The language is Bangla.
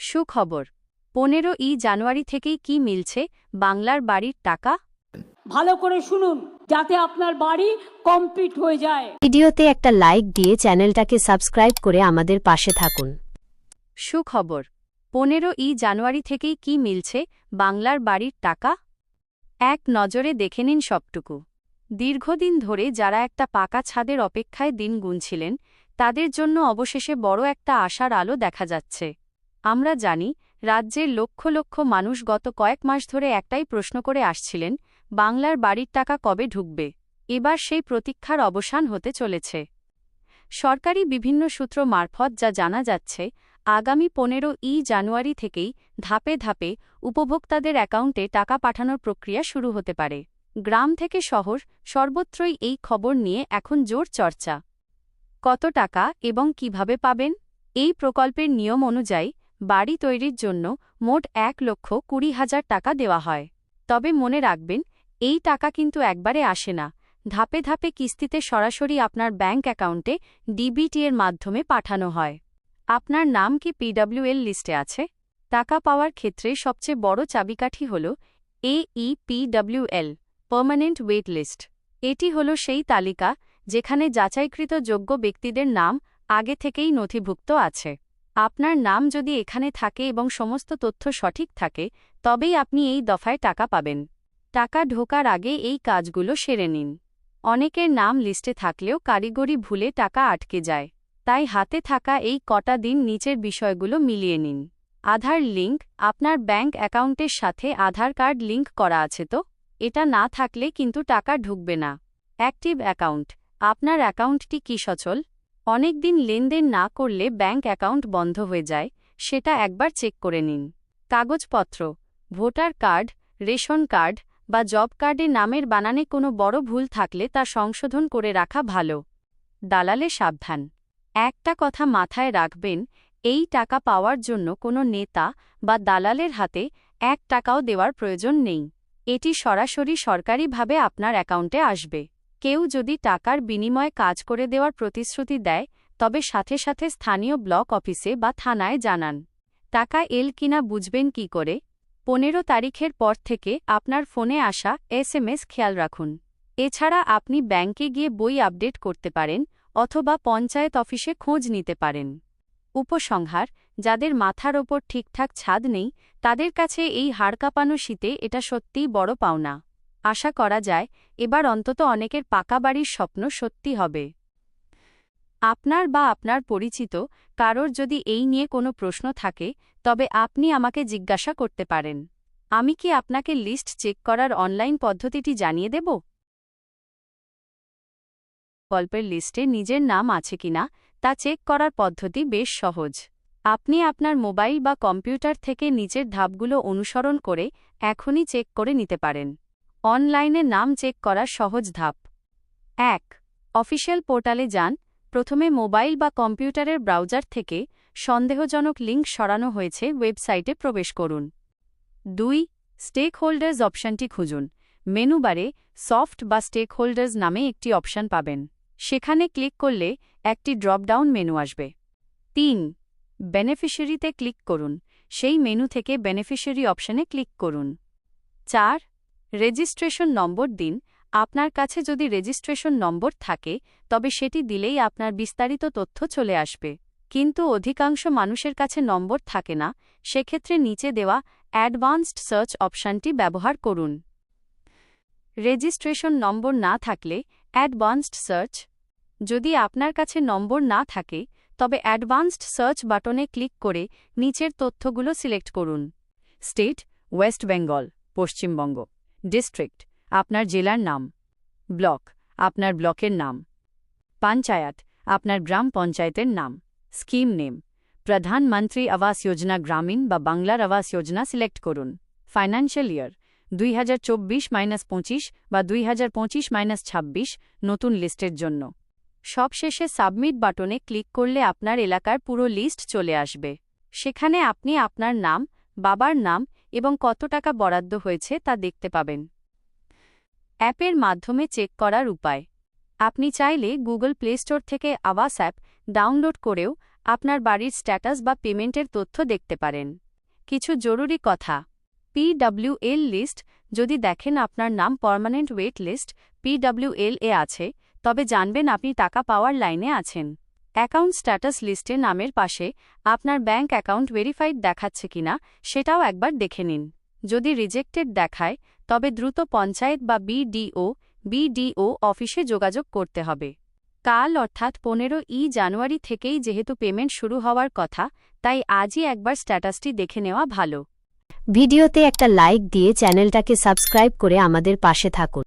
সুখবর, 15ই জানুয়ারি থেকেই কি মিলছে বাংলার বাড়ির টাকা। ভালো করে শুনুন যাতে আপনার বাড়ি কমপ্লিট হয়ে যায়। ভিডিওতে একটা লাইক দিয়ে চ্যানেলটাকে সাবস্ক্রাইব করে আমাদের পাশে থাকুন। সুখবর, 15ই জানুয়ারি থেকেই কি মিলছে বাংলার বাড়ির টাকা। এক নজরে দেখে নিন সবটুকু। দীর্ঘদিন ধরে যারা একটা পাকা ছাদের অপেক্ষায় দিন গুনছিলেন, তাদের জন্য অবশেষে বড় একটা আশার আলো দেখা যাচ্ছে। আমরা জানি, রাজ্যের লক্ষ লক্ষ মানুষ গত কয়েক মাস ধরে একটাই প্রশ্ন করে আসছিলেন, বাংলার বাড়ির টাকা কবে ঢুকবে। এবার সেই প্রতীক্ষার অবসান হতে চলেছে। সরকারি বিভিন্ন সূত্র মারফত যা জানা যাচ্ছে, আগামী 15ই জানুয়ারি থেকেই ধাপে ধাপে উপভোক্তাদের অ্যাকাউন্টে টাকা পাঠানোর প্রক্রিয়া শুরু হতে পারে। গ্রাম থেকে শহর সর্বত্রই এই খবর নিয়ে এখন জোর চর্চা। কত টাকা এবং কিভাবে পাবেন? এই প্রকল্পের নিয়ম অনুযায়ী বাড়ি তৈরির জন্য মোট 1,20,000 টাকা দেওয়া হয়। তবে মনে রাখবেন, এই টাকা কিন্তু একবারে আসে না। ধাপে ধাপে কিস্তিতে সরাসরি আপনার ব্যাংক অ্যাকাউন্টে ডিবিটি এর মাধ্যমে পাঠানো হয়। আপনার নাম কি পিডব্লিউএল লিস্টে আছে? টাকা পাওয়ার ক্ষেত্রে সবচেয়ে বড় চাবিকাঠি হল AEPWL পার্মানেন্ট ওয়েট লিস্ট। এটি হল সেই তালিকা যেখানে যাচাইকৃত যোগ্য ব্যক্তিদের নাম আগে থেকেই নথিভুক্ত আছে। আপনার নাম যদি এখানে থাকে এবং সমস্ত তথ্য সঠিক থাকে, তবেই আপনি এই দফায় টাকা পাবেন। টাকা ঢোকার আগে এই কাজগুলো সেরে নিন। অনেকের নাম লিস্টে থাকলেও কারিগরি ভুলে টাকা আটকে যায়। তাই হাতে থাকা এই কটা দিন নিচের বিষয়গুলো মিলিয়ে নিন। আধার লিঙ্ক, আপনার ব্যাংক অ্যাকাউন্টের সাথে আধার কার্ড লিঙ্ক করা আছে তো? এটা না থাকলে কিন্তু টাকা ঢুকবে না। অ্যাক্টিভ অ্যাকাউন্ট, আপনার অ্যাকাউন্টটি কি সচল? অনেক দিন লেনদেন না করলে ব্যাংক অ্যাকাউন্ট বন্ধ হয়ে যায়, সেটা একবার চেক করে নিন। কাগজপত্র, ভোটার কার্ড, রেশন কার্ড বা জব কার্ডে নামের বানানে কোনো বড় ভুল থাকলে তা সংশোধন করে রাখা ভালো। দালালে সাবধান। একটা কথা মাথায় রাখবেন, এই টাকা পাওয়ার জন্য কোনো নেতা বা দালালের হাতে 1 টাকাও দেওয়ার প্রয়োজন নেই। এটি সরাসরি সরকারিভাবে আপনার অ্যাকাউন্টে আসবে। কেউ যদি টাকার বিনিময়ে কাজ করে দেওয়ার প্রতিশ্রুতি দেয়, তবে সাথে সাথে স্থানীয় ব্লক অফিসে বা থানায় জানান। টাকা এল কিনা বুঝবেন কি করে? 15 তারিখের পর থেকে আপনার ফোনে আসা SMS খেয়াল রাখুন। এছাড়া আপনি ব্যাংকে গিয়ে বই আপডেট করতে পারেন অথবা পঞ্চায়েত অফিসে খোঁজ নিতে পারেন। উপসংহার, যাদের মাথার ওপর ঠিকঠাক ছাদ নেই, তাদের কাছে এই হাড়কাঁপানো শীতে এটা সত্যিই বড় পাওনা। আশা করা যায়, এবার অন্তত অনেকের পাকা বাড়ির স্বপ্ন সত্যি হবে। আপনার বা আপনার পরিচিত কারোর যদি এই নিয়ে কোনো প্রশ্ন থাকে, তবে আপনি আমাকে জিজ্ঞাসা করতে পারেন। আমি কি আপনাকে লিস্ট চেক করার অনলাইন পদ্ধতিটি জানিয়ে দেব? গল্পের লিস্টে নিজের নাম আছে কিনা তা চেক করার পদ্ধতি বেশ সহজ। আপনি আপনার মোবাইল বা কম্পিউটার থেকে নিচের ধাপগুলো অনুসরণ করে এখনই চেক করে নিতে পারেন। অনলাইনে নাম চেক করার সহজ ধাপ। 1. অফিসিয়াল পোর্টালে যান। প্রথমে মোবাইল বা কম্পিউটারের ব্রাউজার থেকে সন্দেহজনক লিঙ্ক সরানো হয়েছে ওয়েবসাইটে প্রবেশ করুন। 2. স্টেক হোল্ডার্স অপশনটি খুঁজুন। মেনু বারে সফট বা স্টেক হোল্ডার্স নামে একটি অপশন পাবেন। সেখানে ক্লিক করলে একটি ড্রপডাউন মেনু আসবে। 3. বেনিফিশিয়ারিতে ক্লিক করুন। সেই মেনু থেকে বেনিফিশিয়ারি অপশনে ক্লিক করুন। 4. রেজিস্ট্রেশন নম্বর দিন। আপনার কাছে যদি রেজিস্ট্রেশন নম্বর থাকে, তবে সেটি দিলেই আপনার বিস্তারিত তথ্য চলে আসবে। কিন্তু অধিকাংশ মানুষের কাছে নম্বর থাকে না, সেক্ষেত্রে নিচে দেওয়া অ্যাডভান্সড সার্চ অপশনটি ব্যবহার করুন। রেজিস্ট্রেশন নম্বর না থাকলে অ্যাডভান্সড সার্চ। যদি আপনার কাছে নম্বর না থাকে, তবে অ্যাডভান্সড সার্চ বাটনে ক্লিক করে নিচের তথ্যগুলো সিলেক্ট করুন। State, West Bengal, Paschimbanga. District, আপনার জেলার নাম। ব্লক, আপনার ব্লকের নাম। পঞ্চায়েত, আপনার গ্রাম পঞ্চায়েতের নাম। স্কিম নেম, প্রধানমন্ত্রী আবাস যোজনা গ্রামীণ বা বাংলার আবাস যোজনা সিলেক্ট করুন। ফাইন্যান্সিয়াল ইয়ার 2024-25 বা 2025-26 নতুন লিস্টের জন্য। সবশেষে সাবমিট বাটনে ক্লিক করলে আপনার এলাকার পুরো লিস্ট চলে আসবে। সেখানে আপনি আপনার নাম, বাবার নাম এবং কত টাকা বরাদ্দ হয়েছে তা দেখতে পাবেন। অ্যাপের মাধ্যমে চেক করার উপায়। আপনি চাইলে গুগল প্লে স্টোর থেকে আবাস অ্যাপ ডাউনলোড করেও আপনার বাড়ির স্ট্যাটাস বা পেমেন্টের তথ্য দেখতে পারেন। কিছু জরুরি কথা। PWL লিস্ট, যদি দেখেন আপনার নাম পার্মানেন্ট ওয়েট লিস্ট PWL এ আছে, তবে জানবেন আপনি টাকা পাওয়ার লাইনে আছেন। অ্যাকাউন্ট স্ট্যাটাস লিস্টে নামের পাশে আপনার ব্যাংক অ্যাকাউন্ট ভেরিফাইড দেখাচ্ছে কিনা সেটাও একবার দেখে নিন। যদি রিজেক্টেড দেখায়, তবে দ্রুত পঞ্চায়েত বা BDO অফিসে যোগাযোগ করতে হবে। কাল অর্থাৎ 15 জানুয়ারি থেকেই যেহেতু পেমেন্ট শুরু হওয়ার কথা, তাই আজই একবার স্ট্যাটাসটি দেখে নেওয়া ভালো। ভিডিওতে একটা লাইক দিয়ে চ্যানেলটাকে সাবস্ক্রাইব করে আমাদের পাশে থাকুন।